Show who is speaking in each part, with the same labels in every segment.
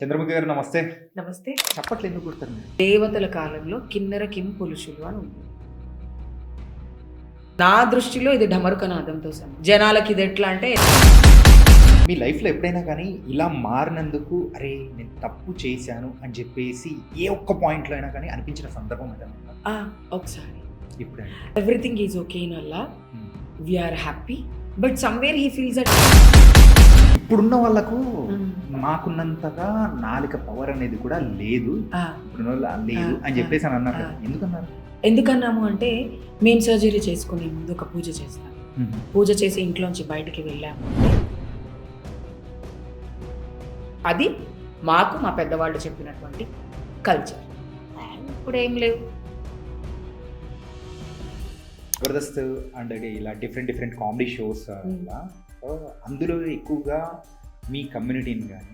Speaker 1: చంద్రముఖి గారు నమస్తే.
Speaker 2: నమస్తే.
Speaker 1: చప్పట్లు ఎందుకు కొడతారు మీరు?
Speaker 2: దేవతల కాలంలో కిన్నెర కిం పులుషులు అని ఉంది. నా దృష్టిలో ఇది ఢమరుకనాదంతో సమానం. జనాలకి ఇది ఎట్లా అంటే,
Speaker 1: మీ లైఫ్లో ఎప్పుడైనా కానీ ఇలా మారినందుకు అరే నేను తప్పు చేశాను అని చెప్పేసి ఏ ఒక్క పాయింట్లో అయినా కానీ అనిపించిన సందర్భం ఏదైనా ఉందా?
Speaker 2: ఒకసారి
Speaker 1: ఎప్పుడైనా
Speaker 2: ఎవ్రీథింగ్ ఈజ్ ఓకే ఇన్ అల్లా, we are happy, but somewhere he feels that
Speaker 1: ఇప్పుడున్న వాళ్ళకు మాకున్నంతగా నాలుక పవర్ అనేది కూడా లేదు, ఇప్పుడున్న వాళ్ళు లేదు అని చెప్పేసి అని అన్నారు కదా. ఎందుకన్నారు?
Speaker 2: ఎందుకన్నాము అంటే, మేము సర్జరీ చేసుకునే ముందు ఒక పూజ చేస్తాం. పూజ చేసి ఇంట్లోంచి బయటికి వెళ్ళాము అంటే అది మాకు మా పెద్దవాళ్ళు చెప్పినటువంటి కల్చర్. ఇప్పుడు ఏం లేవు.
Speaker 1: జబర్దస్త్ అండ్ ఇలా డిఫరెంట్ కామెడీ షోస్ అందులో ఎక్కువగా మీ కమ్యూనిటీని కానీ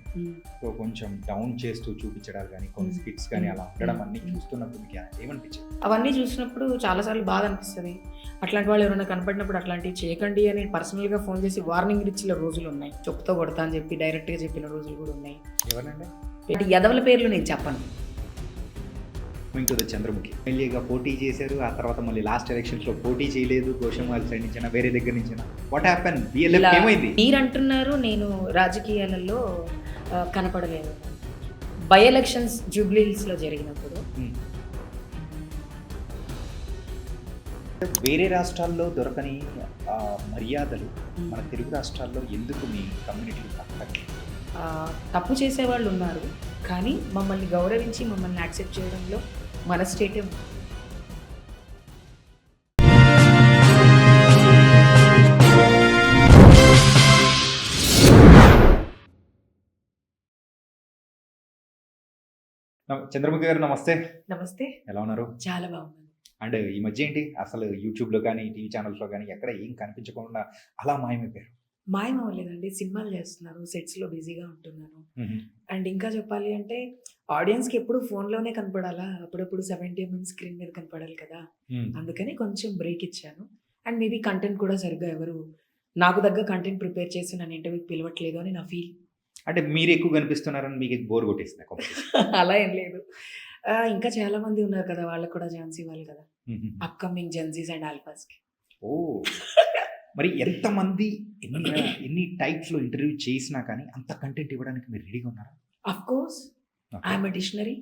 Speaker 1: సో కొంచెం డౌన్ చేస్తూ చూపించడాలు కానీ కొన్ని స్కిట్స్ కానీ అలా ఉండడం అన్ని చూస్తున్నప్పుడు మీకు ఏమనిపించింది?
Speaker 2: అవన్నీ చూసినప్పుడు చాలాసార్లు బాధ అనిపిస్తుంది. అట్లాంటి వాళ్ళు ఎవరైనా కనపడినప్పుడు అట్లాంటివి చేయకండి అని పర్సనల్గా ఫోన్ చేసి వార్నింగ్ ఇచ్చిన రోజులు ఉన్నాయి. చెప్పుతో కొడతా అని చెప్పి డైరెక్ట్గా చెప్పిన రోజులు కూడా ఉన్నాయి.
Speaker 1: ఎవరండి?
Speaker 2: యదవుల పేర్లు నేను చెప్పను.
Speaker 1: ఇంకొక చంద్రముఖి ఎమ్మెల్యేగా పోటీ చేశారు, ఆ తర్వాత మళ్ళీ లాస్ట్ ఎలక్షన్స్లో పోటీ చేయలేదు. గోషంవాల్ సైడ్ నుంచి వేరే దగ్గర నుంచి వాట్ హ్యాపెన్? ఏమైంది?
Speaker 2: మీరు అంటున్నారు నేను రాజకీయాలలో కనపడలేదు. బై ఎలక్షన్స్ జూబ్లీహిల్స్లో జరిగినప్పుడు
Speaker 1: వేరే రాష్ట్రాల్లో దొరకని మర్యాదలు మన తెలుగు రాష్ట్రాల్లో ఎందుకు మీ కమ్యూనిటీ
Speaker 2: తప్పు చేసేవాళ్ళు ఉన్నారు, కానీ మమ్మల్ని గౌరవించి మమ్మల్ని యాక్సెప్ట్ చేయడంలో మన స్టేటే ఉంది.
Speaker 1: చంద్రముఖి గారు నమస్తే.
Speaker 2: నమస్తే.
Speaker 1: ఎలా ఉన్నారు?
Speaker 2: చాలా బాగున్నాను.
Speaker 1: అండ్ ఈ మధ్య ఏంటి అసలు యూట్యూబ్లో కానీ టీవీ ఛానల్స్లో కానీ ఎక్కడ ఏం కనిపించకుండా అలా మాయమైపోయారు?
Speaker 2: మాయం అవ్వలేదండి, సినిమాలు చేస్తున్నారు, సెట్స్లో బిజీగా ఉంటున్నారు. అండ్ ఇంకా చెప్పాలి అంటే ఆడియన్స్కి ఎప్పుడు ఫోన్లోనే కనపడాలా, అప్పుడప్పుడు 70mm స్క్రీన్ మీద కనపడాలి కదా, అందుకని కొంచెం బ్రేక్ ఇచ్చాను. అండ్ మేబీ కంటెంట్ కూడా సరిగ్గా ఎవరు నాకు దగ్గర కంటెంట్ ప్రిపేర్ చేసి నన్ను ఇంటర్వ్యూకి పిలవట్లేదు అని నా ఫీల్.
Speaker 1: అంటే మీరు ఎక్కువ కనిపిస్తున్నారని మీకు బోర్ కొట్టేసింది?
Speaker 2: అలా ఏం లేదు, ఇంకా చాలా మంది ఉన్నారు కదా, వాళ్ళకి కూడా ఛాన్స్ ఇవ్వాలి కదా, అప్కమింగ్ జెన్జీస్ అండ్ ఆల్ఫాస్కి.
Speaker 1: ఓ మరి ఎంతమంది ఎన్ని టైప్స్లో ఇంటర్వ్యూ చేసినా కానీ అంత కంటెంట్ ఇవ్వడానికి మీరు రెడీగా ఉన్నారా?
Speaker 2: Of course, I'm dictionary.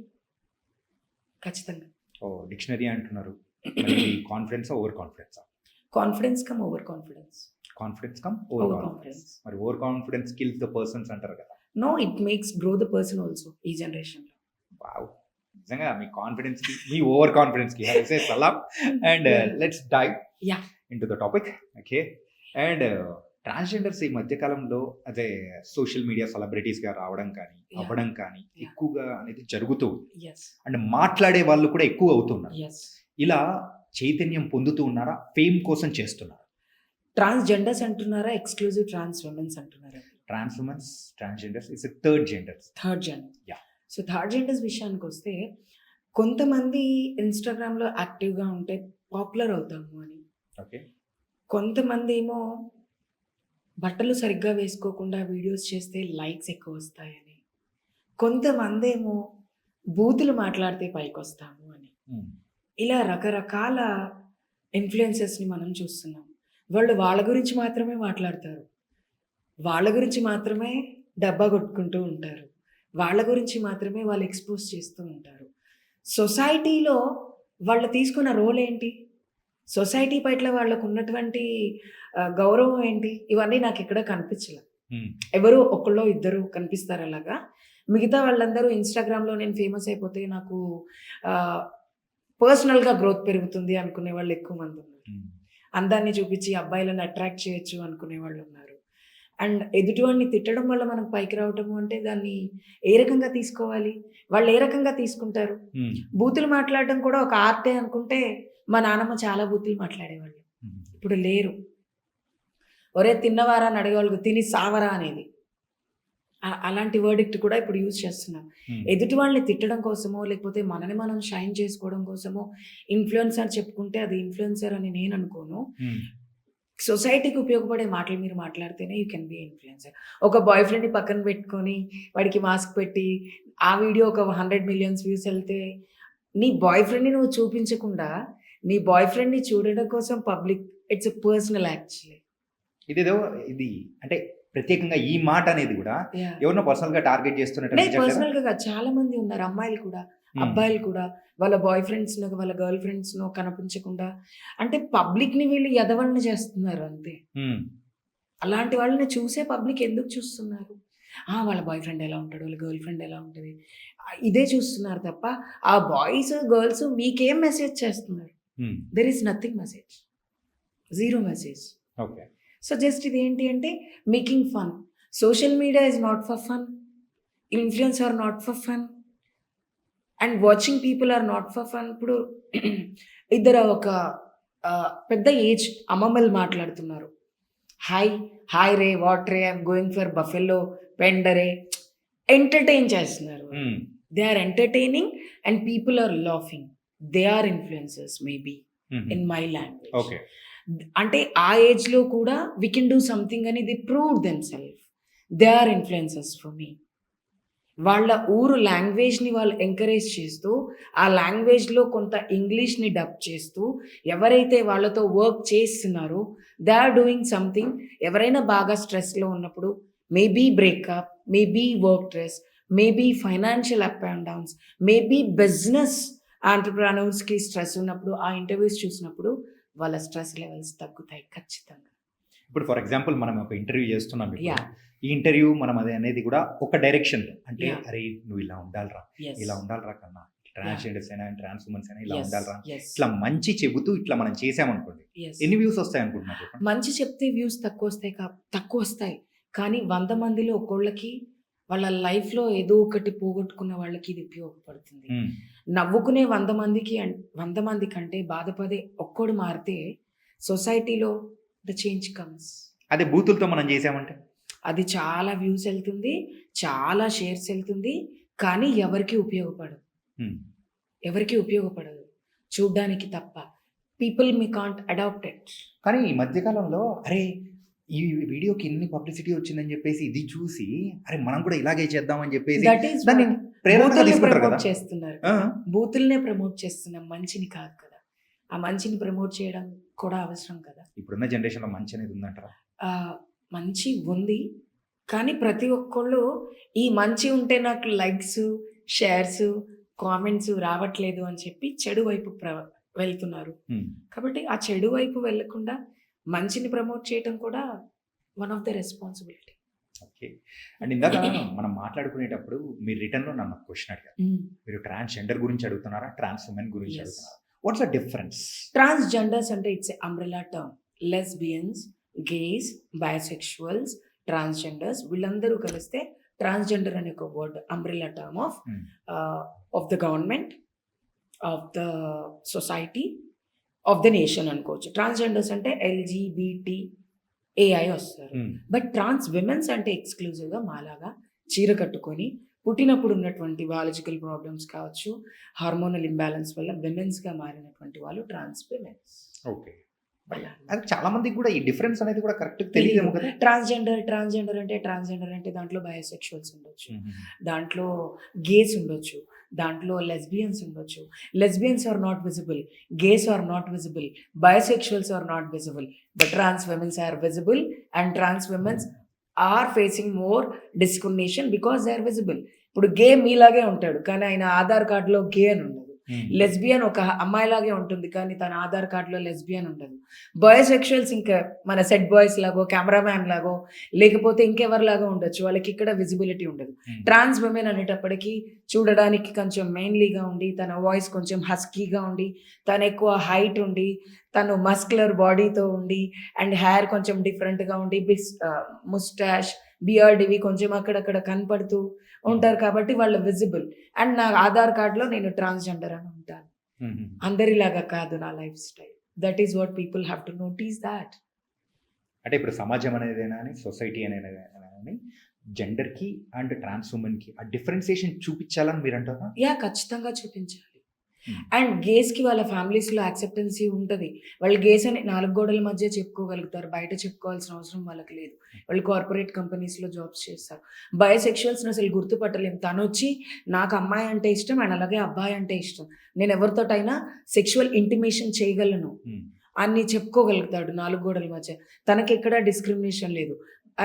Speaker 2: ఖచ్చితంగా.
Speaker 1: ఓ డిక్షనరీ అంటున్నారు. Confidence over confidence?
Speaker 2: Confidence cum over confidence.
Speaker 1: Confidence cum over confidence. మరి over confidence kills the persons అంటారు కదా.
Speaker 2: No, it makes grow the person also ఈ జనరేషన్లో.
Speaker 1: వావ్, నిజంగా మీ కాన్ఫిడెన్స్ కి మీ ఓవర్ కాన్ఫిడెన్స్ కి సే సలాం. And let's dive into the topic. Okay. And transgenders ఈ మధ్యకాలంలో అదే సోషల్ మీడియా సెలబ్రిటీస్గా రావడం కానీ అవ్వడం కానీ ఎక్కువగా అనేది జరుగుతూ ఉంది. అండ్ మాట్లాడే వాళ్ళు కూడా ఎక్కువ అవుతున్నారు. ఇలా చైతన్యం పొందుతూ ఉన్నారా? ఫేమ్ కోసం చేస్తున్నారా?
Speaker 2: ట్రాన్స్జెండర్స్ అంటున్నారా, ఎక్స్క్లూజివ్ ట్రాన్స్ ఉమెన్స్ అంటున్నారా?
Speaker 1: Trans womens, transgenders is third gender. So third genders విషయానికి వస్తే కొంతమంది ఇన్స్టాగ్రామ్లో యాక్టివ్గా ఉంటే పాపులర్ అవుతాము అని, ఓకే, కొంతమంది ఏమో బట్టలు సరిగ్గా వేసుకోకుండా వీడియోస్ చేస్తే లైక్స్ ఎక్కువ వస్తాయని, కొంతమంది ఏమో బూతులు మాట్లాడితే పైకి వస్తాము అని, ఇలా రకరకాల ఇన్ఫ్లుయెన్సర్స్ని మనం చూస్తున్నాం. వాళ్ళు వాళ్ళ గురించి మాత్రమే మాట్లాడతారు, వాళ్ళ గురించి మాత్రమే డబ్బా కొట్టుకుంటూ ఉంటారు, వాళ్ళ గురించి మాత్రమే వాళ్ళు ఎక్స్పోజ్ చేస్తూ ఉంటారు. సొసైటీలో వాళ్ళు తీసుకున్న రోల్ ఏంటి, సొసైటీ పట్ల వాళ్ళకు ఉన్నటువంటి గౌరవం ఏంటి, ఇవన్నీ నాకు ఇక్కడ కనిపించలే. ఎవరు ఒకళ్ళో ఇద్దరు కనిపిస్తారు అలాగా. మిగతా వాళ్ళందరూ ఇన్స్టాగ్రామ్లో నేను ఫేమస్ అయిపోతే నాకు పర్సనల్గా గ్రోత్ పెరుగుతుంది అనుకునే వాళ్ళు ఎక్కువ మంది ఉన్నారు. అందాన్ని చూపించి అబ్బాయిలను అట్రాక్ట్ చేయొచ్చు అనుకునే వాళ్ళు ఉన్నారు. అండ్ ఎదుటివాడిని తిట్టడం వల్ల మనకు పైకి రావటము అంటే దాన్ని ఏ రకంగా తీసుకోవాలి, వాళ్ళు ఏ రకంగా తీసుకుంటారు. బూతులు మాట్లాడడం కూడా ఒక ఆర్టే అనుకుంటే మా నాన్నమ్మ చాలా బూతులు మాట్లాడేవాళ్ళు, ఇప్పుడు లేరు. ఒరే తిన్నవారా అని అడిగేవాళ్ళు, తిని సావరా అనేది. అలాంటి వర్డిక్ట్ కూడా ఇప్పుడు యూజ్ చేస్తున్నాం. ఎదుటి వాళ్ళని తిట్టడం కోసమో లేకపోతే మనని మనం షైన్ చేసుకోవడం కోసమో ఇన్ఫ్లుయెన్సర్ చెప్పుకుంటే అది ఇన్ఫ్లుయెన్సర్ అని నేను అనుకోను.
Speaker 2: సొసైటీకి ఉపయోగపడే మాటలు మీరు మాట్లాడితేనే యూ కెన్ బి ఇన్ఫ్లుయెన్సర్. ఒక బాయ్ ఫ్రెండ్ని పక్కన పెట్టుకొని వాడికి మాస్క్ పెట్టి ఆ వీడియో ఒక 100 మిలియన్స్ వ్యూస్ వెళ్తే నీ బాయ్ ఫ్రెండ్ని నువ్వు చూపించకుండా నీ బాయ్ ఫ్రెండ్ని చూడడం కోసం public it's a personal actually.
Speaker 3: ఇదేదో ఇది అంటే ప్రత్యేకంగా ఈ మాట అనేది కూడా ఎవరినో పర్సనల్ గా టార్గెట్ చేస్తున్నట్టు
Speaker 2: పర్సనల్గా చాలా మంది ఉన్నారు, అమ్మాయిలు కూడా అబ్బాయిలు కూడా వాళ్ళ బాయ్ ఫ్రెండ్స్ను వాళ్ళ గర్ల్ ఫ్రెండ్స్ను కనిపించకుండా అంటే పబ్లిక్ని వీళ్ళు ఎదవల్ని చేస్తున్నారు అంతే. అలాంటి వాళ్ళని చూసే పబ్లిక్ ఎందుకు చూస్తున్నారు? వాళ్ళ బాయ్ ఫ్రెండ్ ఎలా ఉంటాడు, వాళ్ళ గర్ల్ ఫ్రెండ్ ఎలా ఉంటుంది, ఇదే చూస్తున్నారు తప్ప ఆ బాయ్స్ గర్ల్స్ మీకేం మెసేజ్ చేస్తున్నారు? There is nothing message, zero message.
Speaker 3: Okay.
Speaker 2: So just ఇది ఏంటి అంటే making fun. Social media is not for fun, influence are not for fun, and watching people are not for fun. ఇప్పుడు ఇద్దరు ఒక పెద్ద age అమ్మమ్మలు మాట్లాడుతున్నారు, హాయ్ రే, వాట్ రే, ఐఎమ్ గోయింగ్ ఫర్ బఫెలో పెండరే, ఎంటర్టైన్ చేస్తున్నారు. They are entertaining and people are laughing. They are influencers maybe in my language.
Speaker 3: Okay.
Speaker 2: అంటే ఆ ఏజ్లో కూడా వీ కెన్ డూ సంథింగ్ అని they prove them self. They are influencers for me. వాళ్ళ ఊరు లాంగ్వేజ్ని వాళ్ళు ఎంకరేజ్ చేస్తూ ఆ లాంగ్వేజ్లో కొంత ఇంగ్లీష్ని డబ్ చేస్తూ ఎవరైతే వాళ్ళతో వర్క్ చేస్తున్నారో దే ఆర్ డూయింగ్ సంథింగ్. ఎవరైనా బాగా స్ట్రెస్లో ఉన్నప్పుడు, maybe breakup, maybe work stress, maybe financial up and downs, maybe business ఆంటర్ప్రెన్యూర్స్కి స్ట్రెస్ ఉన్నప్పుడు ఆ ఇంటర్వ్యూస్ చూసినప్పుడు వాళ్ళ స్ట్రెస్ లెవెల్స్ తగ్గుతాయి ఖచ్చితంగా.
Speaker 3: ఇప్పుడు ఫర్ ఎగ్జాంపుల్ మనం ఒక ఇంటర్వ్యూ చేస్తున్నాం ఇప్పుడు.
Speaker 2: Yeah.
Speaker 3: ఈ ఇంటర్వ్యూ మనం అది అనేది కూడా ఒక డైరెక్షన్ లో అంటే
Speaker 2: Yeah.
Speaker 3: అరే నువ్వు ఇలా ఉండాలిరా,
Speaker 2: Yes.
Speaker 3: ఇలా ఉండాలిరా కన్నా, ట్రాన్స్జెండర్స్ అయినా ట్రాన్స్ ఉమెన్స్ అయినా ఇలా
Speaker 2: Yes.
Speaker 3: ఉండాలిరా,
Speaker 2: Yes.
Speaker 3: ఇట్లా మంచి చెబుతూ ఇట్లా మనం చేసామనుకోండి
Speaker 2: Yes.
Speaker 3: ఎన్ని వ్యూస్ వస్తాయి అనుకుంటున్నారు చెప్పండి?
Speaker 2: మంచి చెప్తే వ్యూస్ తక్కువ వస్తాయి కానీ 100 మందిలో ఒక్కోళ్ళకి వాళ్ళ లైఫ్లో ఏదో ఒకటి పోగొట్టుకున్న వాళ్ళకి ఇది ఉపయోగపడుతుంది. నవ్వుకునే 100 మంది కంటే బాధపడే ఒక్కడు మారితే సొసైటీలో ద చేంజ్ కమ్స్.
Speaker 3: అదే బూతులతో మనం చేసామంటే
Speaker 2: అది చాలా వ్యూస్ వెళ్తుంది, చాలా షేర్స్ వెళ్తుంది, కానీ ఎవరికి ఉపయోగపడదు చూడ్డానికి తప్ప. పీపుల్ మీ కాంట్ అడాప్ట్ ఇట్.
Speaker 3: కానీ ఈ మధ్యకాలంలో అరే ఈ వీడియోకి ఇన్ని పబ్లిసిటీ వచ్చిందని చెప్పేసి ఇది చూసి అరే మనం కూడా ఇలాగే చేద్దామని చెప్పేసి
Speaker 2: దట్ ఈస్
Speaker 3: దాన్ని ప్రేరణగా తీసుకుంటారు కదా.
Speaker 2: ప్రమోట్ చేస్తున్నారు, బూతుల్నే ప్రమోట్ చేస్తున్నాం, మంచిని కాదు కదా. ఆ మంచిని ప్రమోట్ చేయడం కూడా అవసరం కదా.
Speaker 3: ఇప్పుడున్న జనరేషన్లో మంచి అనేది ఉందంటారా?
Speaker 2: మంచి ఉంది కానీ ప్రతి ఒక్కళ్ళు ఈ మంచి ఉంటే నాకు లైక్స్, షేర్స్, కామెంట్స్ రావట్లేదు అని చెప్పి చెడు వైపు వెళ్తున్నారు. కాబట్టి ఆ చెడు వైపు వెళ్ళకుండా మంచిని ప్రమోట్ చేయడం కూడా one of the responsibility.
Speaker 3: Okay. And ఇందాక మనం మాట్లాడుకునేటప్పుడు మీరు రిటర్న్లో నన్ను క్వశ్చన్ అడిగారు, మీరు ట్రాన్స్జెండర్ గురించి అడుగుతున్నారా, ట్రాన్స్ ఉమెన్ గురించి అడుగుతున్నారా? What's the difference?
Speaker 2: ట్రాన్స్జెండర్స్ అంటే it's umbrella term. Lesbians, gays, bisexuals, transgenders వీళ్ళందరూ కలిస్తే ట్రాన్స్జెండర్ అనే ఒక word umbrella term of the government, of the society, of the nation అనుకోవచ్చు. ట్రాన్స్జెండర్స్ అంటే LGBTAI వస్తారు. బట్ ట్రాన్స్ విమెన్స్ అంటే ఎక్స్క్లూజివ్గా మాలాగా చీర కట్టుకొని పుట్టినప్పుడు ఉన్నటువంటి బయాలజికల్ ప్రాబ్లమ్స్ కావచ్చు, హార్మోనల్ ఇంబ్యాలెన్స్ వల్ల విమెన్స్గా మారినటువంటి వాళ్ళు ట్రాన్స్ విమెన్స్.
Speaker 3: ఓకే. అది చాలా మందికి కూడా ఈ డిఫరెన్స్ అనేది కూడా కరెక్ట్ తెలియదేమో కదా.
Speaker 2: ట్రాన్స్జెండర్ అంటే దాంట్లో బయోసెక్షువల్స్ ఉండొచ్చు, దాంట్లో గేస్ ఉండొచ్చు, దాంట్లో లెస్బియన్స్ ఉండొచ్చు. Lesbians are not visible, gays are not visible, bisexuals are not visible, but trans womens are visible and trans womens are facing more discrimination because they are visible. ఇప్పుడు gay మీలాగే ఉంటాడు కానీ ఆయన ఆధార్ కార్డులో గే అని ఉండదు. లెస్బియన్ ఒక అమ్మాయిలాగే ఉంటుంది కానీ తన ఆధార్ కార్డులో లెస్బియన్ ఉండదు. బయోసెక్షువల్స్ ఇంకా మన సెట్ బాయ్స్ లాగో, కెమెరామ్యాన్ లాగో, లేకపోతే ఇంకెవరిలాగా ఉండొచ్చు, వాళ్ళకి ఇక్కడ విజిబిలిటీ ఉండదు. ట్రాన్స్ విమెన్ అనేటప్పటికీ చూడడానికి కొంచెం మెయిన్లీగా ఉండి, తన వాయిస్ కొంచెం హస్కీగా ఉండి, తను ఎక్కువ హైట్ ఉండి, తను మస్కులర్ బాడీతో ఉండి అండ్ హెయిర్ కొంచెం డిఫరెంట్గా ఉండి, ముస్టాష్, బియర్డ్ ఇవి కొంచెం అక్కడక్కడ కనపడుతూ ఉంటారు కాబట్టి వాళ్ళు విజిబుల్. అండ్ నా ఆధార్ కార్డులో నేను ట్రాన్స్జెండర్ అని ఉంటాను, అందరిలాగా కాదు నా life style. That is what people have to notice that.
Speaker 3: అంటే ఇప్పుడు సమాజం అనేదైనా అని, సొసైటీ అనేది జెండర్కి అండ్ ట్రాన్స్ ఉమెన్కి ఆ డిఫరెన్సియేషన్ చూపించాలని మీరు అంటారా?
Speaker 2: ఖచ్చితంగా చూపించాలి. అండ్ గేస్కి వాళ్ళ ఫ్యామిలీస్లో యాక్సెప్టెన్సీ ఉంటుంది. వాళ్ళు గేస్ అని 4 గోడల మధ్య చెప్పుకోగలుగుతారు, బయట చెప్పుకోవాల్సిన అవసరం వాళ్ళకి లేదు. వాళ్ళు కార్పొరేట్ కంపెనీస్లో జాబ్స్ చేస్తారు. బయోసెక్షువల్స్ని అసలు గుర్తుపట్టలేము. తను వచ్చి నాకు అమ్మాయి అంటే ఇష్టం అండ్ అలాగే అబ్బాయి అంటే ఇష్టం, నేను ఎవరితోటైనా సెక్షువల్ ఇంటిమేషన్ చేయగలను అని చెప్పుకోగలుగుతాడు 4 గోడల మధ్య. తనకి ఎక్కడా డిస్క్రిమినేషన్ లేదు.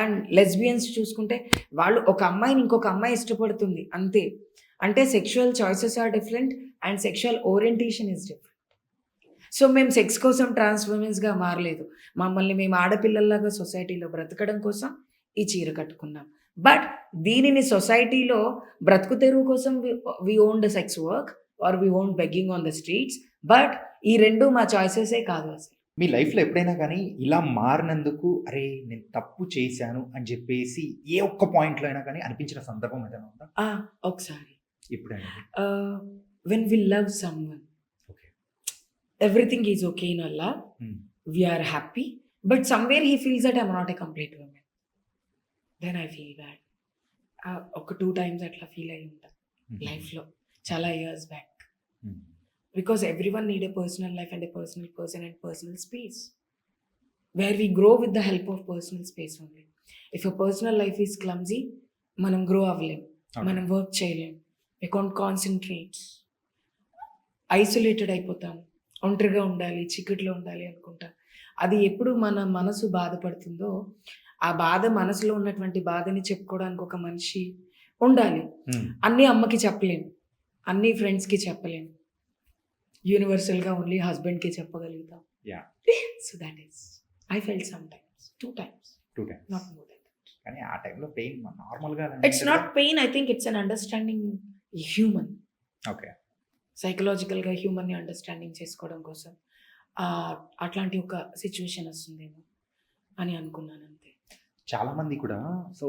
Speaker 2: అండ్ లెస్బియన్స్ చూసుకుంటే వాళ్ళు ఒక అమ్మాయిని ఇంకొక అమ్మాయి ఇష్టపడుతుంది అంతే. అంటే sexual choices are different and sexual orientation is different. So మేము సెక్స్ కోసం ట్రాన్స్ ఉమెన్స్గా మారలేదు. మమ్మల్ని మేము ఆడపిల్లల్లాగా సొసైటీలో బ్రతకడం కోసం ఈ చీర కట్టుకున్నాం. బట్ దీనిని సొసైటీలో బ్రతుకు తెరువు కోసం we own the sex work or we own begging on the streets. But ఈ రెండు మా చాయిసెసే కాదు అసలు.
Speaker 3: మీ లైఫ్లో ఎప్పుడైనా కానీ ఇలా మారినందుకు అరే నేను తప్పు చేశాను అని చెప్పేసి ఏ ఒక్క పాయింట్లో అయినా కానీ అనిపించిన సందర్భం ఏదైనా ఉందా?
Speaker 2: ఒకసారి
Speaker 3: ఎప్పుడైనా?
Speaker 2: when we love someone,
Speaker 3: Okay.
Speaker 2: everything is okay in Allah, we are happy, but somewhere he feels that I'm not a complete woman, then I feel bad. ఒక 2 times అట్లా ఫీల్ అయ్యి ఉంటా లైఫ్లో, చాలా years back. Because everyone need a personal life and a personal person and personal space, where we grow with the help of personal space only. If a personal life is clumsy, మనం grow అవ్వలేం, మనం work చేయలేం, we can't concentrate, isolated అయిపోతాం, ఒంటరిగా ఉండాలి, చీకట్లో ఉండాలి అనుకుంటాం. అది ఎప్పుడు మన మనసు బాధపడుతుందో ఆ బాధ, మనసులో ఉన్నటువంటి బాధని చెప్పుకోవడానికి ఒక మనిషి ఉండాలి. అన్నీ అమ్మకి చెప్పలేం, అన్నీ ఫ్రెండ్స్కి చెప్పలేం, యూనివర్సల్గా ఓన్లీ హస్బెండ్కి చెప్పగలుగుతాం. So that is I felt some times, 2 times, not more than that.
Speaker 3: కానీ ఆ టైంలో పెయిన్ నార్మల్గా
Speaker 2: it's not pain, I think it's an understanding human.
Speaker 3: Okay.
Speaker 2: సైకలాజికల్గా హ్యూమన్ని అండర్స్టాండింగ్ చేసుకోవడం కోసం అట్లాంటి ఒక సిచ్యువేషన్ వస్తుందేమో అని అనుకున్నాను అంతే.
Speaker 3: చాలామంది కూడా సో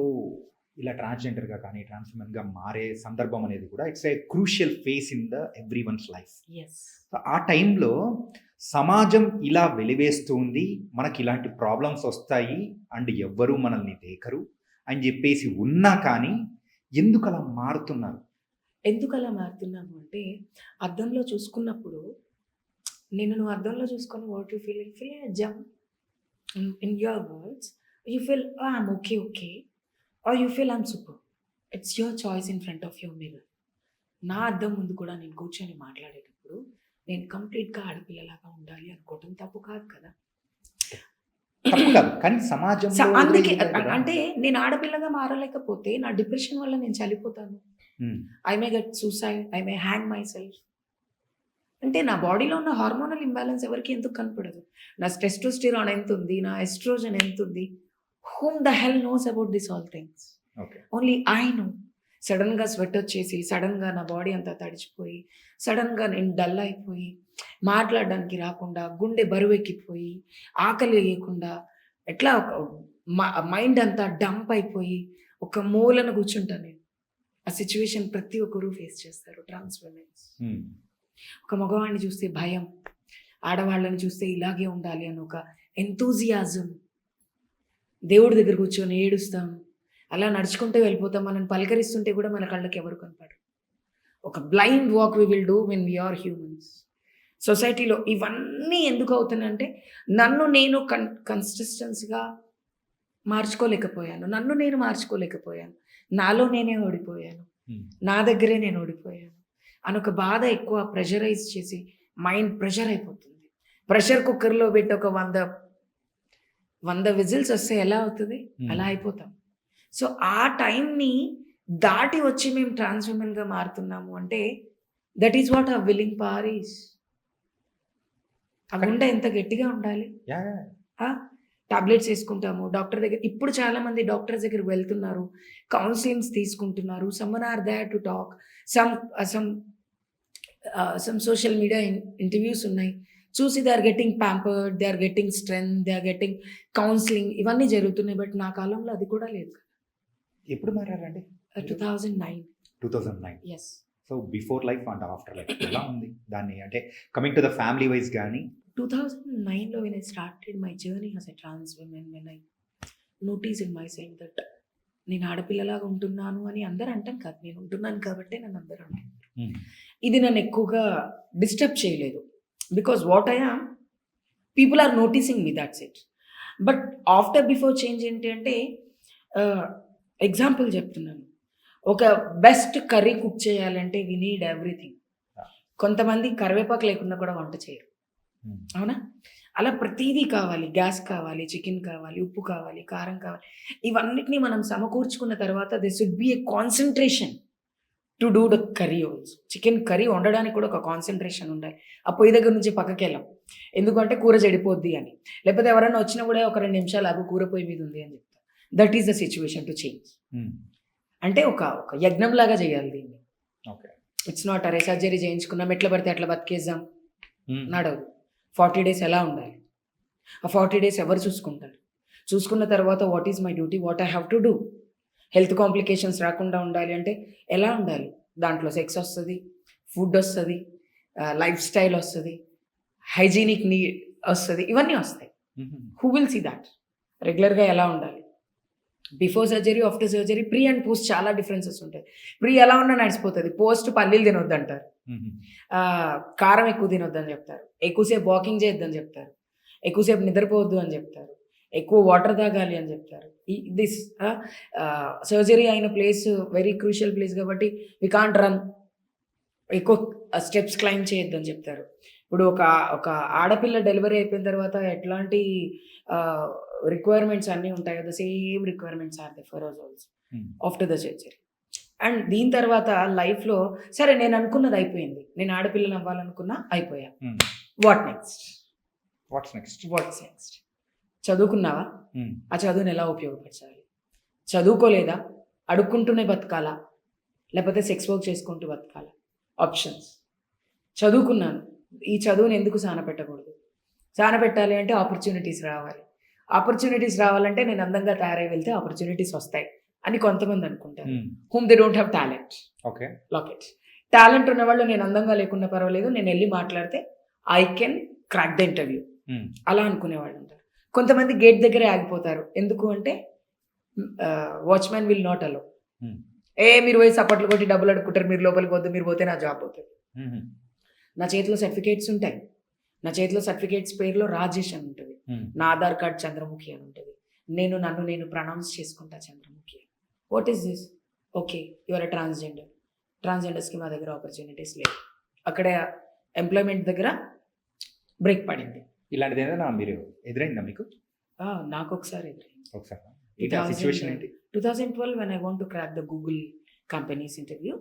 Speaker 3: ఇలా ట్రాన్స్జెండర్గా కానీ ట్రాన్స్మెన్గా మారే సందర్భం అనేది కూడా it's a crucial face in the every one's life. So ఆ టైంలో సమాజం ఇలా వెలివేస్తుంది, మనకి ఇలాంటి ప్రాబ్లమ్స్ వస్తాయి అండ్ ఎవ్వరూ మనల్ని దేకరు అని చెప్పేసి ఉన్నా కానీ ఎందుకు అలా మారుతున్నారు?
Speaker 2: ఎందుకు అలా మారుతున్నాము అంటే, అద్దంలో చూసుకున్నప్పుడు నువ్వు అద్దంలో చూసుకొని what you feel jam in your words, you feel I'm okay or you feel I'm super. It's your choice in front of your mirror. నా అద్దం ముందు కూడా నేను కూర్చొని మాట్లాడేటప్పుడు నేను కంప్లీట్గా ఆడపిల్లలాగా ఉండాలి అనుకోవటం తప్పు కాదు కదా.
Speaker 3: కానీ సమాజం
Speaker 2: అందుకే అంటే నేను ఆడపిల్లగా మారలేకపోతే నా డిప్రెషన్ వల్ల నేను చనిపోతాను. I may get suicide, I may hang myself. అంటే నా బాడీలో ఉన్న హార్మోనల్ ఇంబ్యాలెన్స్ ఎవరికి ఎందుకు కనపడదు? నా టెస్టోస్టెరాన్ ఎంత ఉంది, నా ఎస్ట్రోజన్ ఎంత ఉంది, whom the hell knows about this all things? Only I know. సడన్గా స్వెట్ వచ్చేసి, సడన్గా నా బాడీ అంతా తడిచిపోయి, సడన్గా నేను డల్ అయిపోయి, మాట్లాడడానికి రాకుండా, గుండె బరువెక్కిపోయి, ఆకలి వేయకుండా, ఎట్లా మైండ్ అంతా డంప్ అయిపోయి ఒక మూలను కూర్చుంటాను నేను. ఆ సిచ్యువేషన్ ప్రతి ఒక్కరూ ఫేస్ చేస్తారు ట్రాన్స్ ఉమెన్స్. ఒక మగవాడిని చూస్తే భయం, ఆడవాళ్ళని చూస్తే ఇలాగే ఉండాలి అని ఒక ఎంతూజియాజం, దేవుడి దగ్గర కూర్చొని ఏడుస్తాం, అలా నడుచుకుంటూ వెళ్ళిపోతాం, మనం పలకరిస్తుంటే కూడా మన కళ్ళకి ఎవరు కనపడరు. ఒక blind walk we will do when we are humans. సొసైటీలో ఇవన్నీ ఎందుకు అవుతున్నాయంటే, నన్ను నేను కన్సిస్టెన్సీగా మార్చుకోలేకపోయాను, నన్ను నేను మార్చుకోలేకపోయాను, నాలో నేనే ఓడిపోయాను, నా దగ్గరే నేను ఓడిపోయాను అని ఒక బాధ ఎక్కువ ప్రెషరైజ్ చేసి మైండ్ ప్రెషర్ అయిపోతుంది. ప్రెషర్ కుక్కర్లో పెట్టి ఒక 100 విజిల్స్ వస్తే ఎలా అవుతుంది, అలా అయిపోతాం. సో ఆ టైంని దాటి వచ్చి మేము ట్రాన్స్ ఉమెన్గా మారుతున్నాము అంటే that is what our willing power is. ఆ గుండె ఎంత గట్టిగా ఉండాలి. టాబ్లెట్స్ వేసుకుంటాము, డాక్టర్ దగ్గర, ఇప్పుడు చాలామంది డాక్టర్స్ దగ్గరికి వెళ్తున్నారు, కౌన్సిలింగ్స్ తీసుకుంటున్నారు, someone are there to talk, some social media interviews ఉన్నాయి, చూసి they are getting pampered, they are getting strength, they are getting counselling, ఇవన్నీ జరుగుతున్నాయి. బట్ నా కాలంలో అది కూడా లేదు.
Speaker 3: ఎప్పుడు మారారండి?
Speaker 2: 2009.
Speaker 3: Yes. So before life and after life ఎలా ఉంది దాన్ని, అంటే coming to the family wise కానీ?
Speaker 2: 2009లో when I started my journey as a trans woman, when I noticed in myself that నేను ఆడపిల్లలాగా ఉంటున్నాను అని అందరూ అంటాం కాదు, నేను ఉంటున్నాను కాబట్టి నన్ను అందరూ అంటారు. ఇది నన్ను ఎక్కువగా డిస్టర్బ్ చేయలేదు. Because what I am, people are noticing me, that's it. But after before change ఏంటి అంటే, ఎగ్జాంపుల్ చెప్తున్నాను, ఒక బెస్ట్ కర్రీ కుక్ చేయాలంటే వి నీడ్ ఎవ్రీథింగ్. కొంతమంది కరివేపాకు లేకుండా కూడా వంట చేయరు, అవునా? అలా ప్రతిదీ కావాలి, గ్యాస్ కావాలి, చికెన్ కావాలి, ఉప్పు కావాలి, కారం కావాలి. ఇవన్నిటిని మనం సమకూర్చుకున్న తర్వాత this should be A concentration to do the curry also. Chicken curry వండడానికి కూడా ఒక కాన్సన్ట్రేషన్ ఉండాలి. ఆ పొయ్యి దగ్గర నుంచి పక్కకి వెళ్ళాం, ఎందుకంటే కూర చెడిపోద్ది అని. లేకపోతే ఎవరైనా వచ్చినా కూడా ఒక 2 నిమిషాలు ఆగు, కూర పొయ్యి మీద ఉంది అని చెప్తారు. That is the situation to change. అంటే ఒక యజ్ఞం లాగా చేయాలి దీన్ని. ఇట్స్ నాట్ అరే సర్జరీ చేయించుకున్నాం ఎట్లా పడితే అట్లా బతికేద్దాం, నడవదు. 40 days ఎలా ఉండాలి, ఆ 40 days ఎవరు చూసుకుంటారు? చూసుకున్న తర్వాత what is my duty, what I have to do. Health complications రాకుండా ఉండాలి అంటే ఎలా ఉండాలి? దాంట్లో సెక్స్ వస్తుంది, ఫుడ్ వస్తుంది, లైఫ్ స్టైల్ వస్తుంది, హైజీనిక్ నీడ్ వస్తుంది, ఇవన్నీ వస్తాయి. Who will see that? రెగ్యులర్గా ఎలా ఉండాలి, before surgery, after surgery, pre and post చాలా డిఫరెన్సెస్ ఉంటాయి. ప్రీ ఎలా ఉన్నా నడిచిపోతుంది, పోస్ట్ పల్లీలు తినొద్దు అంటారు, కారం ఎక్కువ తినొద్దని చెప్తారు, ఎక్కువసేపు వాకింగ్ చేయొద్దని చెప్తారు, ఎక్కువసేపు నిద్రపోవద్దు అని చెప్తారు, ఎక్కువ వాటర్ తాగాలి అని చెప్తారు. దిస్ సర్జరీ అయిన ప్లేస్ వెరీ క్రూషియల్ ప్లేస్ కాబట్టి వి కాంట్ రన్, ఎక్కువ స్టెప్స్ క్లైమ్ చేయొద్దని చెప్తారు. ఇప్పుడు ఒక ఆడపిల్ల డెలివరీ అయిపోయిన తర్వాత ఎట్లాంటి రిక్వైర్మెంట్స్ అన్నీ ఉంటాయి కదా, same requirements are there for us also after the surgery. And దీని తర్వాత లైఫ్లో సరే నేను అనుకున్నది అయిపోయింది, నేను ఆడపిల్లని అవ్వాలనుకున్నా, అయిపోయా. What next? What's next? చదువుకున్నావా, ఆ చదువుని ఎలా ఉపయోగపరచాలి? చదువుకోలేదా, అడుక్కుంటూనే బతకాలా, లేకపోతే సెక్స్ వర్క్ చేసుకుంటూ బతకాలా? ఆప్షన్స్. చదువుకున్నాను, ఈ చదువుని ఎందుకు సానపెట్టకూడదు? సానపెట్టాలి అంటే ఆపర్చునిటీస్ రావాలి. ఆపర్చునిటీస్ రావాలంటే నేను అందంగా తయారై వెళ్తే ఆపర్చునిటీస్ వస్తాయి అని కొంతమంది అనుకుంటారు. Whom they don't have talent. Locket. Talent ఉన్న వాళ్ళు నేను అందంగా లేకుండా పర్వాలేదు, నేను వెళ్ళి మాట్లాడితే I can crack the interview, అలా అనుకునేవాళ్ళు ఉంటారు. కొంతమంది గేట్ దగ్గరే ఆగిపోతారు. ఎందుకు అంటే వాచ్మ్యాన్ విల్ నాట్ అలో. మీరు పోయి సపోర్ట్లు కొట్టి డబ్బులు అడుక్కుంటారు, మీరు లోపలికి పోద్దు, మీరు పోతే నా జాబ్ పోతుంది. నా చేతిలో సర్టిఫికేట్స్ ఉంటాయి, నా చేతిలో సర్టిఫికేట్స్ పేరులో రాజేష్ అని ఉంటుంది, నా ఆధార్ కార్డ్ చంద్రముఖి అని ఉంటుంది, నన్ను నేను ప్రొనౌన్స్ చేసుకుంటా Chandramukhi. What is this? Okay, your uh transgender. ట్రాన్స్జెండర్స్కి మా దగ్గర ఆపర్చునిటీస్ లేవు. అక్కడ ఎంప్లాయ్మెంట్ దగ్గర బ్రేక్ పడింది.
Speaker 3: ఇలాంటిది ఏదైనా మీరు ఎదురైందా మీకు?
Speaker 2: నాకు ఒకసారి ఎదురైంది.
Speaker 3: 2012
Speaker 2: when I want to crack the Google companies interview,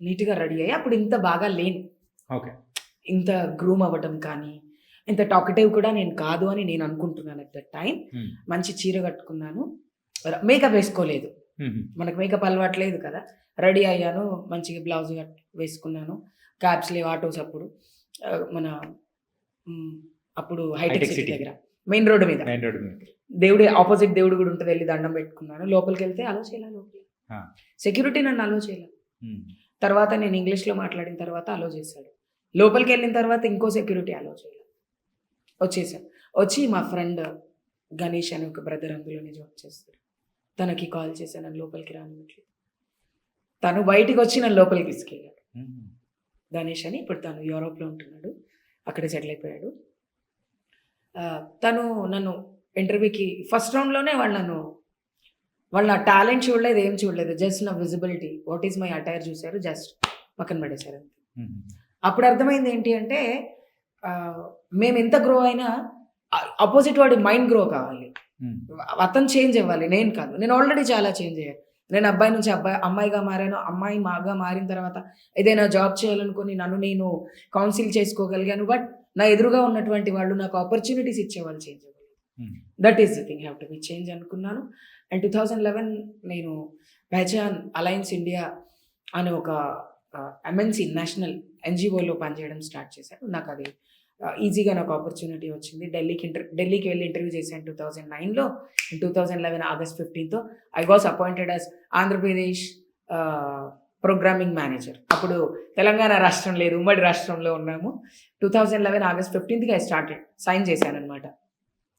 Speaker 2: నీట్గా రెడీ అయ్యి, అప్పుడు ఇంత బాగా లేను, ఇంత గ్రూమ్ అవ్వడం కానీ ఇంత టాకటివ్ కూడా నేను కాదు అని నేను అనుకుంటున్నాను. అట్ దట్ టైం మంచి చీర కట్టుకున్నాను, మేకప్ వేసుకోలేదు, మనకు మేకప్ అలవాట్లేదు కదా. రెడీ అయ్యాను, మంచిగా బ్లౌజ్ వేసుకున్నాను, క్యాబ్స్ లేవు, ఆటోస్ అప్పుడు హైటెక్ సిటీ దగ్గర మెయిన్ రోడ్డు మీద దేవుడి ఆపోజిట్ దేవుడు కూడా ఉంటుంది, వెళ్ళి దండం పెట్టుకున్నాను. లోపలికి వెళ్తే అలో చేయాలి, లోపల సెక్యూరిటీ నన్ను అలో చేయాలి. తర్వాత నేను ఇంగ్లీష్లో మాట్లాడిన తర్వాత అలో చేశాడు. లోపలికి వెళ్ళిన తర్వాత ఇంకో సెక్యూరిటీ అలో చేయాలి. వచ్చేసాను. వచ్చి మా ఫ్రెండ్ గణేష్ అని ఒక బ్రదర్ అందులోనే జాబ్ చేస్తాడు, తనకి కాల్ చేశాను, నన్ను లోపలికి రానివ్వట్లేదు. తను బయటికి వచ్చి నన్ను లోపలికి తీసుకెళ్ళాడు. గణేష్ అని, ఇప్పుడు తను యూరోప్లో ఉంటున్నాడు, అక్కడే సెటిల్ అయిపోయాడు. తను నన్ను ఇంటర్వ్యూకి ఫస్ట్ రౌండ్లోనే వాళ్ళు నా టాలెంట్ చూడలేదు, ఏం చూడలేదు, జస్ట్ నా visibility, what is my attire చూశారు, జస్ట్ పక్కన పడేశారు అంతే. అప్పుడు అర్థమైంది ఏంటి అంటే, మేము ఎంత గ్రో అయినా ఆపోజిట్ వాడి మైండ్ గ్రో కావాలి, అతను చేంజ్ అవ్వాలి, నేను కాదు. నేను ఆల్రెడీ చాలా చేంజ్ అయ్యాను. నేను అబ్బాయి నుంచి అమ్మాయిగా మారాను, అమ్మాయి మాగా మారిన తర్వాత ఏదైనా జాబ్ చేయాలనుకుని నన్ను నేను కౌన్సిల్ చేసుకోగలిగాను. బట్ నా ఎదురుగా ఉన్నటువంటి వాళ్ళు నాకు ఆపర్చునిటీస్ ఇచ్చేవాళ్ళు చేంజ్ అవ్వాలి. That is the thing, have to be change అనుకున్నాను. అండ్ 2011 నేను పెహచాన్ అలయన్స్ ఇండియా అనే ఒక ఎంఎన్సి నేషనల్ ఎన్జిఓలో పనిచేయడం స్టార్ట్ చేశాను. నాకు అది ఈజీగా నాకు ఆపర్చునిటీ వచ్చింది. ఢిల్లీకి వెళ్ళి ఇంటర్వ్యూ చేశాను 2009లో. 2011 August 15th I was appointed as Andhra Pradesh programming manager. అప్పుడు తెలంగాణ రాష్ట్రం లేదు, ఉమ్మడి రాష్ట్రంలో ఉన్నాము. 2011 August 15th I started, sign చేశాను అనమాట,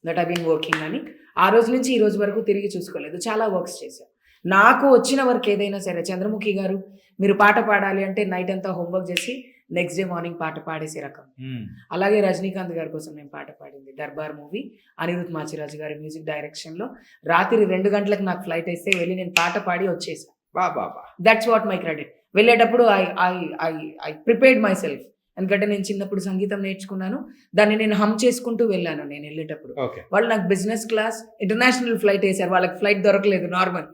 Speaker 2: దట్ ఐ బీన్ వర్కింగ్ అని. ఆ రోజు నుంచి ఈ రోజు వరకు తిరిగి చూసుకోలేదు, చాలా వర్క్స్ చేశాను. నాకు వచ్చిన వర్క్ ఏదైనా సరే, చంద్రముఖి గారు మీరు పాట పాడాలి అంటే నైట్ అంతా హోంవర్క్ చేసి నెక్స్ట్ డే మార్నింగ్ పాట పాడేసే రకం. అలాగే రజనీకాంత్ గారి కోసం నేను పాట పాడింది దర్బార్ మూవీ, అనిరుద్ మాచిరాజు గారి మ్యూజిక్ డైరెక్షన్లో. రాత్రి 2 గంటలకు నాకు ఫ్లైట్ వేస్తే వెళ్ళి నేను పాట పాడి వచ్చేసాను. That's what my credit. వెళ్ళేటప్పుడు ఐ ప్రిపేర్డ్ మై సెల్ఫ్. ఎందుకంటే నేను చిన్నప్పుడు సంగీతం నేర్చుకున్నాను, దాన్ని నేను హమ్ చేసుకుంటూ వెళ్ళాను. నేను వెళ్ళేటప్పుడు వాళ్ళు నాకు బిజినెస్ క్లాస్ ఇంటర్నేషనల్ ఫ్లైట్ వేశారు, వాళ్ళకి ఫ్లైట్ దొరకలేదు, నార్మల్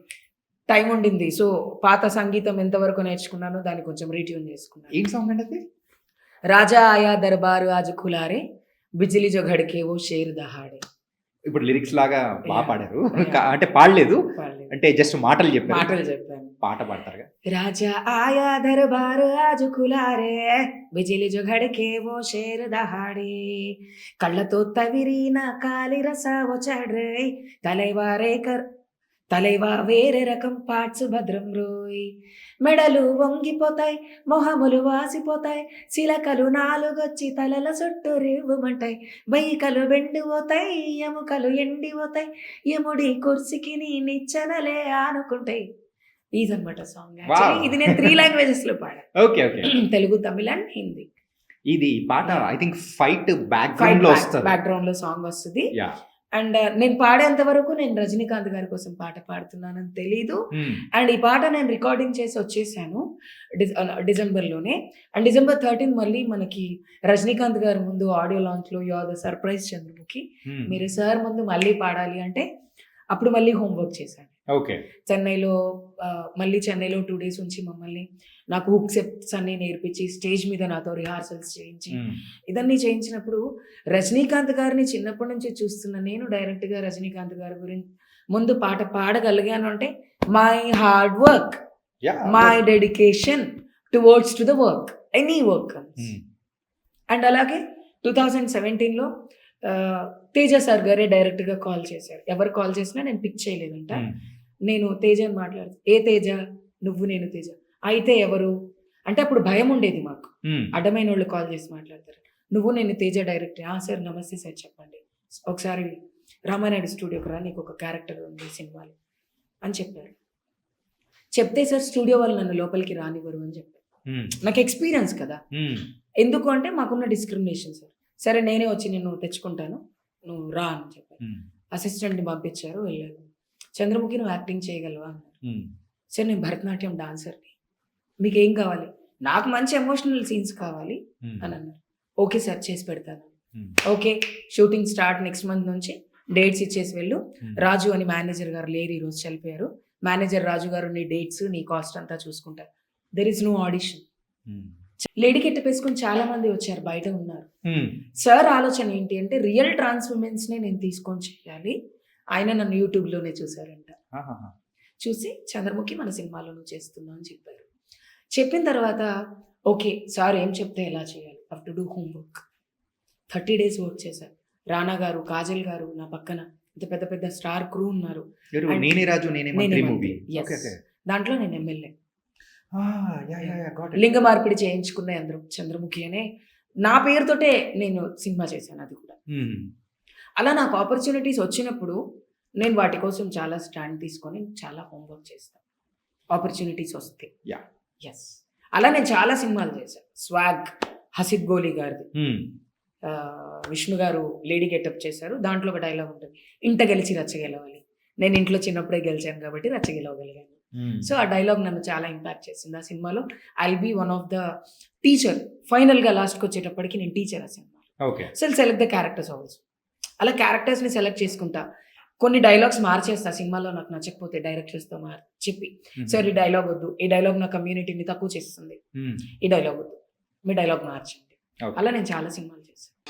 Speaker 2: టైం ఉండింది. సో పాత సంగీతం ఎంతవరకు నేర్చుకున్నానో దాన్ని కొంచెం రీట్యూన్ చేసుకున్నాను.
Speaker 3: ఏం సాంగ్ అంటే?
Speaker 2: రాజా ఆయా దర్బారు ఆజ్ ఖులారే, బిజిలీ జో ఘడ్కే ఓ షేర్ దహాడే.
Speaker 3: ఇప్పుడు లిరిక్స్ లాగా బాగా పాడారు, అంటే పాడలేదు, అంటే జస్ట్ మాటలు చెప్పాను. పాట పాడతారుగా.
Speaker 2: రాజా ఆయా దర్బారు ఆజ్ ఖులారే, బిజిలీ జో ఘడ్కే ఓ షేర్ దహాడే, కళ్ళతో తవిరిన కాలి రసా ఓ చడ్రే, తలైవా వేరే రకం పార్ట్స్ భద్రం రోయ్, మెడలు వంగిపోతాయి, మొహములు వాసిపోతాయి, సిలకలు 4 వచ్చి తలల చుట్టూ రివ్వమంటాయి, బైకలు బెండిపోతాయి, ఎముకలు ఎండిపోతాయి, ఎముడి కుర్చీకి నీ నిచ్చెనలే ఆనుకుంటాయి. ఇదన్నమాట సాంగ్. ఇది నేను 3 లాంగ్వేజెస్ లో పాడాను, తెలుగు, తమిళ అండ్ హిందీ.
Speaker 3: ఇది పాట ఐ థింక్ ఫైట్ బ్యాక్గ్రౌండ్
Speaker 2: లో సాంగ్ వస్తుంది. అండ్ నేను పాడేంత వరకు నేను రజనీకాంత్ గారి కోసం పాట పాడుతున్నానని తెలీదు. అండ్ ఈ పాట నేను రికార్డింగ్ చేసి వచ్చేసాను డిసెంబర్లోనే. అండ్ December 13 మళ్ళీ మనకి రజనీకాంత్ గారి ముందు ఆడియో లాంచ్ లో you are the surprise Chandramukhi, మీరు సార్ ముందు మళ్ళీ పాడాలి అంటే అప్పుడు మళ్ళీ హోంవర్క్ చేశాను. చెన్నైలో 2 days ఉంచి మమ్మల్ని నాకు హుక్ స్టెప్స్ అన్ని నేర్పించి స్టేజ్ మీద నాతో రిహార్సల్స్ చేయించి ఇదన్నీ చేయించినప్పుడు రజనీకాంత్ గారిని చిన్నప్పటి నుంచి చూస్తున్న నేను డైరెక్ట్ గా రజనీకాంత్ గారి గురించి ముందు పాట పాడగలిగాను అంటే my hard work, my dedication towards to the work, any work. And అలాగే 2017లో తేజ సార్ గారే డైరెక్ట్ గా కాల్ చేశారు. ఎవరు కాల్ చేసినా నేను పిక్ చేయలేదంట. నేను తేజ అని మాట్లాడుతూ, ఏ తేజ నువ్వు, నేను తేజ, అయితే ఎవరు అంటే అప్పుడు భయం ఉండేది మాకు, అడ్డమైన వాళ్ళు కాల్ చేసి మాట్లాడతారు. నువ్వు నేను తేజ డైరెక్ట్. సార్ నమస్తే సార్, చెప్పండి, ఒకసారి రామానాయుడు స్టూడియోకి రా, నీకు ఒక క్యారెక్టర్ ఉంది సినిమాలో అని చెప్పారు. చెప్తే సార్ స్టూడియో వాళ్ళు నన్ను లోపలికి రానివ్వరు అని చెప్పారు. నాకు ఎక్స్పీరియన్స్ కదా, ఎందుకు అంటే మాకున్న డిస్క్రిమినేషన్. సార్ సరే నేనే వచ్చి నేను తెచ్చుకుంటాను, నువ్వు రా అని చెప్పారు. అసిస్టెంట్ని పంపించారు, వెళ్ళాను. చంద్రముఖి నువ్వు యాక్టింగ్ చేయగలవా అన్నారు. సార్ నేను భరతనాట్యం డాన్సర్ని, మీకు ఏం కావాలి? నాకు మంచి ఎమోషనల్ సీన్స్ కావాలి అని అన్నారు. ఓకే సార్ చేసి పెడతాను. Okay shooting start next month నుంచి, డేట్స్ ఇచ్చేసి వెళ్ళు. రాజు అని మేనేజర్ గారు లేరు, ఈరోజు చనిపోయారు. మేనేజర్ రాజు గారు నీ డేట్స్ నీ కాస్ట్ అంతా చూసుకుంటారు. There is no audition. Lady getup వేసుకుని చాలా మంది వచ్చారు, బయట ఉన్నారు. సార్ ఆలోచన ఏంటి అంటే రియల్ ట్రాన్స్ఫర్మెన్స్ నే నేను తీసుకొని చేయాలి. ఆయన నన్ను యూట్యూబ్లోనే చూసారంట. చూసి చంద్రముఖి మన సినిమాలోనూ చేస్తున్నా అని చెప్పారు. చెప్పిన తర్వాత ఓకే సార్ ఏం చెప్తే ఎలా చేయాలి, have to do homework. 30 days work చేశారు. రానా గారు, కాజల్ గారు నా పక్కన, ఇంత పెద్ద పెద్ద స్టార్ క్రూ ఉన్నారు. దాంట్లో నేను ఎమ్మెల్యే. లింగ మార్పిడి చేయించుకున్న చంద్రముఖి అనే నా పేరుతోటే నేను సినిమా చేశాను. అది కూడా అలా నాకు ఆపర్చునిటీస్ వచ్చినప్పుడు నేను వాటి కోసం చాలా స్టాండ్ తీసుకొని చాలా హోంవర్క్ చేస్తాను. ఆపర్చునిటీస్ వస్తే అలా నేను చాలా సినిమాలు చేశాను. స్వాగ్, హసిద్ గోలీ గారిది, విష్ణు గారు లేడీ గెటప్ చేశారు. దాంట్లో ఒక డైలాగ్ ఉంటుంది, ఇంట గెలిచి రచ్చగెలవాలి. నేను ఇంట్లో చిన్నప్పుడే గెలిచాను కాబట్టి రచ్చగెలవగలిగాను. సో ఆ డైలాగ్ నన్ను చాలా ఇంపాక్ట్ చేసింది. ఆ సినిమాలో I'll be one of the teacher. ఫైనల్గా లాస్ట్కి వచ్చేటప్పటికి నేను టీచర్ ఆ సినిమాలో. So select the characters also. అలా క్యారెక్టర్స్ని సెలెక్ట్ చేసుకుంటా. కొన్ని డైలాగ్స్ మార్చేస్తా సినిమాలో నాకు నచ్చకపోతే డైరెక్టర్స్తో చెప్పి, సార్ ఈ డైలాగ్ వద్దు, ఈ డైలాగ్ నా కమ్యూనిటీని తక్కువ చేస్తుంది, ఈ డైలాగ్ వద్దు, మీ డైలాగ్ మార్చండి. అలా నేను చాలా సినిమాలు చేశాను.